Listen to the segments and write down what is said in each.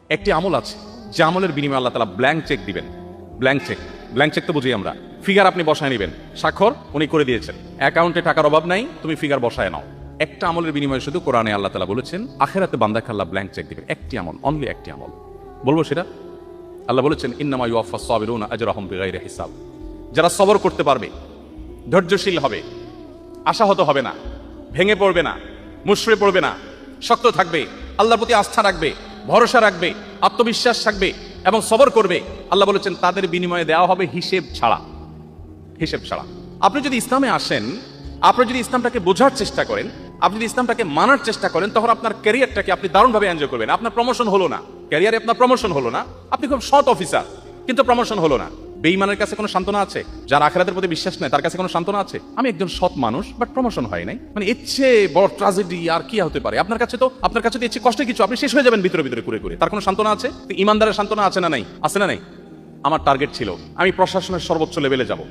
একটি আমল আছে যে আমলের বিনিময়ে আল্লাহ তাআলা ব্ল্যাঙ্ক চেক দিবেন। ব্ল্যাঙ্ক চেক তো বুঝি আমরা, ফিগার আপনি বসায় নেবেন, স্বাক্ষর উনি করে দিয়েছেন, অ্যাকাউন্টে টাকার অভাব নাই, তুমি ফিগার বসায় নাও। একটা আমলের বিনিময়ে শুধু কোরআনে আল্লাহ তাআলা বলেছেন আখিরাতে বান্দাকে আল্লাহ ব্ল্যাঙ্ক চেক দিবেন। একটি আমল, অনলি একটি আমল। বলবো সেটা? আল্লাহ বলেছেন ইন্নামা ইউওয়াফাস সাবিরুনা আজরাহুম বিগাইরি হিসাব। যারা সবর করতে পারবে, ধৈর্যশীল হবে, আশাহত হবে না, ভেঙে পড়বে না, মুশড়ে পড়বে না, শক্ত থাকবে, আল্লাহর প্রতি আস্থা রাখবে, ভরসা রাখবে, আত্মবিশ্বাস থাকবে এবং সবর করবে, আল্লাহ বলেছেন তাদের বিনিময়ে দেওয়া হবে হিসেব ছাড়া। আপনি যদি ইসলামে আসেন, আপনি যদি ইসলামটাকে বোঝার চেষ্টা করেন, আপনি যদি ইসলামটাকে মানার চেষ্টা করেন, তখন আপনার ক্যারিয়ারটাকে আপনি দারুণভাবে এনজয় করবেন। আপনার প্রমোশন হলো না, ক্যারিয়ারে আপনার প্রমোশন হলো না, আপনি খুব সৎ অফিসার কিন্তু প্রমোশন হলো না। বেঈমানের কাছে কোনো সান্ত্বনা আছে? যার আখিরাতের প্রতি বিশ্বাস নেই তার কাছে কোনো সান্ত্বনা আছে? আমি একজন সৎ মানুষ বাট প্রমোশন হয় নাই, মানে ইচ্ছে বড় ট্র্যাজেডি আর কি হতে পারে? আপনার কাছে তো ইচ্ছে কষ্টের কিছু, আপনি শেষ হয়ে যাবেন ভিতরে ভিতরে করে। তার কোনো সান্ত্বনা আছে? ইমানদারের সান্ত্বনা আছে না নাই? আছে না নাই? আমার টার্গেট ছিল আমি প্রশাসনের সর্বোচ্চ লেভেলে যাব,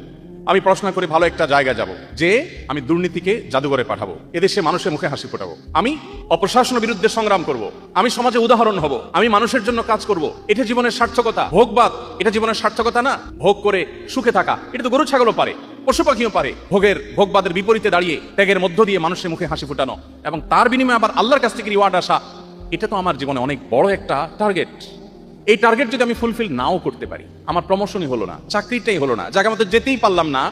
আমি পড়াশোনা করে ভালো একটা জায়গায় যাব, যে আমি দুর্নীতিকে জাদুঘরে পাঠাবো, এদেশে মানুষের মুখে হাসি ফোটাবো, আমি অপশাসনের বিরুদ্ধে সংগ্রাম করব, আমি সমাজে উদাহরণ হব, আমি মানুষের জন্য কাজ করব। এটা জীবনের সার্থকতা। ভোগবাদ এটা জীবনের সার্থকতা না। ভোগ করে সুখে থাকা এটা তো গরু ছাগলও পারে, পশু পাখিও পারে। ভোগবাদের বিপরীতে দাঁড়িয়ে ত্যাগের মধ্য দিয়ে মানুষের মুখে হাসি ফোটানো এবং তার বিনিময়ে আবার আল্লাহর কাছ থেকে রিওয়ার্ড আসা, এটা তো আমার জীবনে অনেক বড় একটা টার্গেট। এই টার্গেট যদি আমি ফুলফিল নাও করতে পারি, আমার প্রমোশনই হলো না, চাকরিটাই হলো না, জায়গা মতো যেতেই পারলাম না,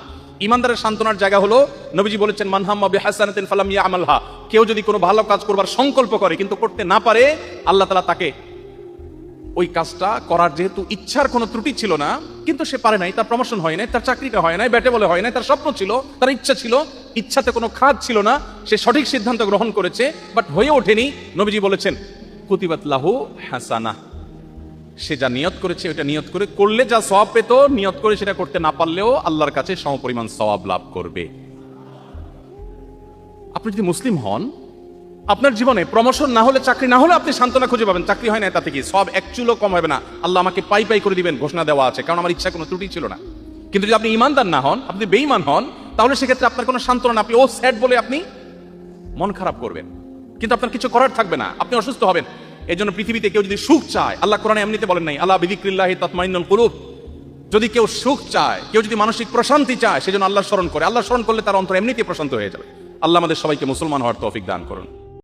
ইমানদারের সান্ত্বনার জায়গা হলো নবীজি বলেছেন মান হাম্মা বিহাসানাতিন ফালাম ইয়ামালহা। কেউ যদি কোনো ভালো কাজ করবার সংকল্প করে কিন্তু করতে না পারে, আল্লাহ তাআলা তাকে ওই কাজটা করার যেহেতু ইচ্ছার কোনো ত্রুটি ছিল না, কিন্তু সে পারে নাই, তার প্রমোশন হয় নাই, তার চাকরিটা হয় নাই, ব্যাটে বলে হয় নাই, তার স্বপ্ন ছিল, তার ইচ্ছা ছিল, ইচ্ছাতে কোনো খাদ ছিল না, সে সঠিক সিদ্ধান্ত গ্রহণ করেছে বাট হয়ে ওঠেনি। নবীজি বলেছেন কুতিবাত লাহু হাসানাহ। সে যা নিয়ত করেছে ওটা নিয়ত করে করলে যা সওয়াব পেত, নিয়ত করে সেটা করতে না পারলেও আল্লাহর কাছে সমপরিমাণ সওয়াব লাভ করবে। আপনি যদি মুসলিম হন, আপনার জীবনে প্রমোশন না হলে, চাকরি না হলে আপনি সান্ত্বনা খুঁজে পাবেন, চাকরি হয় না তাতে কি সব এক চুলও কম হবে না, আল্লাহ আমাকে পাই করে দিবেন ঘোষণা দেওয়া আছে, কারণ আমার ইচ্ছা কোনো ত্রুটি ছিল না। কিন্তু যদি আপনি ইমানদার না হন, আপনি বেঈমান হন, তাহলে সেক্ষেত্রে আপনার কোনো সান্ত্বনা না, আপনি ও স্যাড বলে আপনি মন খারাপ করবেন, কিন্তু আপনার কিছু করার থাকবে না, আপনি অসুস্থ হবেন। এই জন্য পৃথিবীতে কেউ যদি সুখ চায়, আল্লাহ কোরআনে এমনিতে বলেন নাই আলা বিযিকরিল্লাহি তাতমাইন্নুল কুলুব, যদি কেউ সুখ চায়, কেউ যদি মানসিক প্রশান্তি চায়, সেজন্য আল্লাহ স্মরণ করে, আল্লাহ স্মরণ করলে তার অন্তর এমনিতেই প্রশান্ত হয়ে যাবে। আল্লাহ আমাদের সবাইকে মুসলমান হওয়ার তৌফিক দান করুন।